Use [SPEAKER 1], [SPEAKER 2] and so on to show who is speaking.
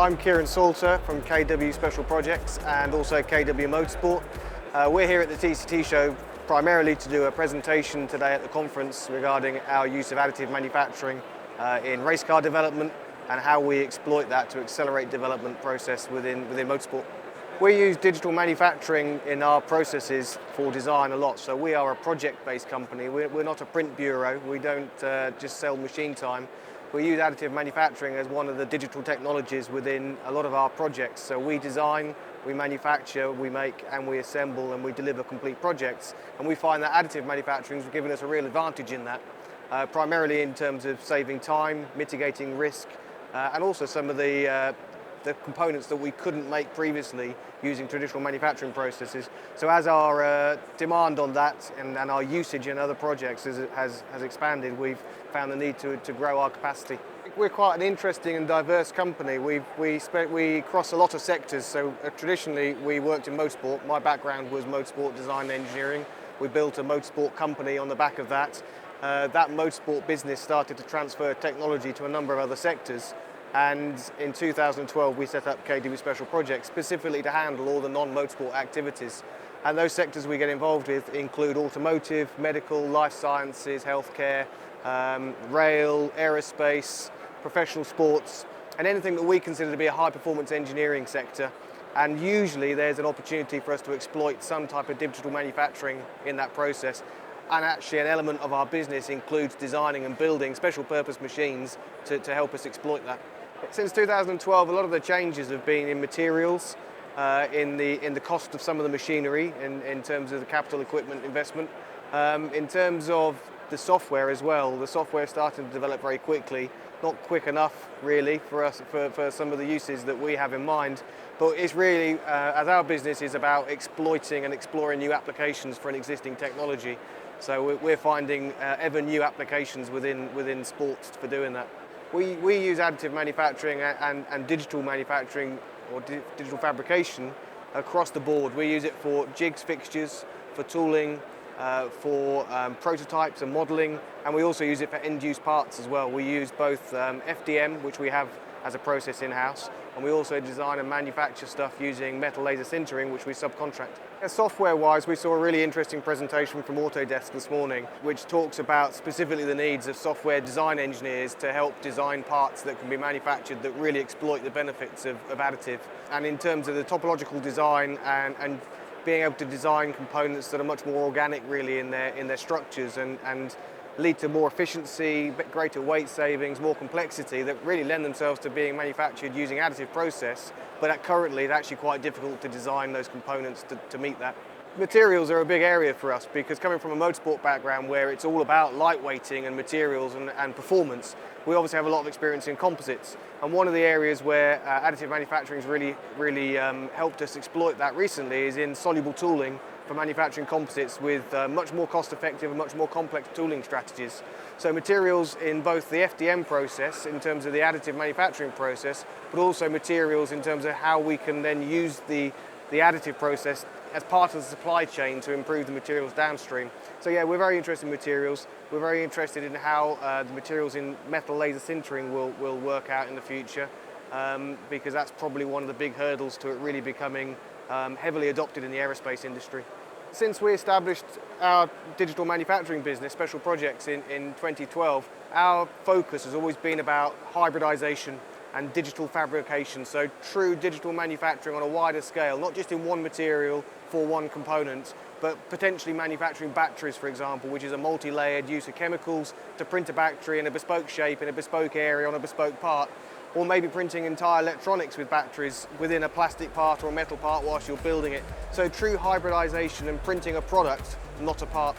[SPEAKER 1] I'm Kieron Salter from KW Special Projects and also KW Motorsport. We're here at the TCT show primarily to do a presentation today at the conference regarding our use of additive manufacturing in race car development and how we exploit that to accelerate development process within motorsport. We use digital manufacturing in our processes for design a lot. So we are a project-based company. We're not a print bureau. We don't just sell machine time. We use additive manufacturing as one of the digital technologies within a lot of our projects. So we design, we manufacture, we make and we assemble and we deliver complete projects. And we find that additive manufacturing has given us a real advantage in that, primarily in terms of saving time, mitigating risk, and also some of the components that we couldn't make previously using traditional manufacturing processes. So as our demand on that and our usage in other projects has expanded, we've found the need to grow our capacity. We're quite an interesting and diverse company. We cross a lot of sectors. So traditionally we worked in motorsport. My background was motorsport design and engineering. We built a motorsport company on the back of that. That motorsport business started to transfer technology to a number of other sectors. And in 2012 we set up KW Special Projects specifically to handle all the non-motorsport activities. And those sectors we get involved with include automotive, medical, life sciences, healthcare, rail, aerospace, professional sports, and anything that we consider to be a high-performance engineering sector. And usually there's an opportunity for us to exploit some type of digital manufacturing in that process. And actually an element of our business includes designing and building special purpose machines to help us exploit that. Since 2012, a lot of the changes have been in materials, in the cost of some of the machinery, in terms of the capital equipment investment. In terms of the software as well, the software is starting to develop very quickly. Not quick enough really for us, for some of the uses that we have in mind, but it's really, as our business is about exploiting and exploring new applications for an existing technology. So we're finding ever new applications within sports for doing that. We use additive manufacturing and digital manufacturing or digital fabrication across the board. We use it for jigs, fixtures, for tooling, for prototypes and modelling, and we also use it for end-use parts as well. We use both FDM, which we have as a process in-house, and we also design and manufacture stuff using metal laser sintering, which we subcontract. Software-wise, we saw a really interesting presentation from Autodesk this morning, which talks about specifically the needs of software design engineers to help design parts that can be manufactured that really exploit the benefits of additive. And in terms of the topological design and being able to design components that are much more organic really in their structures and lead to more efficiency, greater weight savings, more complexity that really lend themselves to being manufactured using additive process, but currently it's actually quite difficult to design those components to meet that. Materials are a big area for us because coming from a motorsport background where it's all about lightweighting and materials and performance, we obviously have a lot of experience in composites. And one of the areas where additive manufacturing has really helped us exploit that recently is in soluble tooling for manufacturing composites with much more cost-effective and much more complex tooling strategies. So materials in both the FDM process, in terms of the additive manufacturing process, but also materials in terms of how we can then use the additive process as part of the supply chain to improve the materials downstream. So yeah, we're very interested in materials. We're very interested in how the materials in metal laser sintering will work out in the future, because that's probably one of the big hurdles to it really becoming heavily adopted in the aerospace industry. Since we established our digital manufacturing business, Special Projects, in 2012, our focus has always been about hybridization and digital fabrication, so true digital manufacturing on a wider scale, not just in one material for one component, but potentially manufacturing batteries, for example, which is a multi-layered use of chemicals to print a battery in a bespoke shape, in a bespoke area, on a bespoke part, or maybe printing entire electronics with batteries within a plastic part or a metal part whilst you're building it. So true hybridization and printing a product, not a part.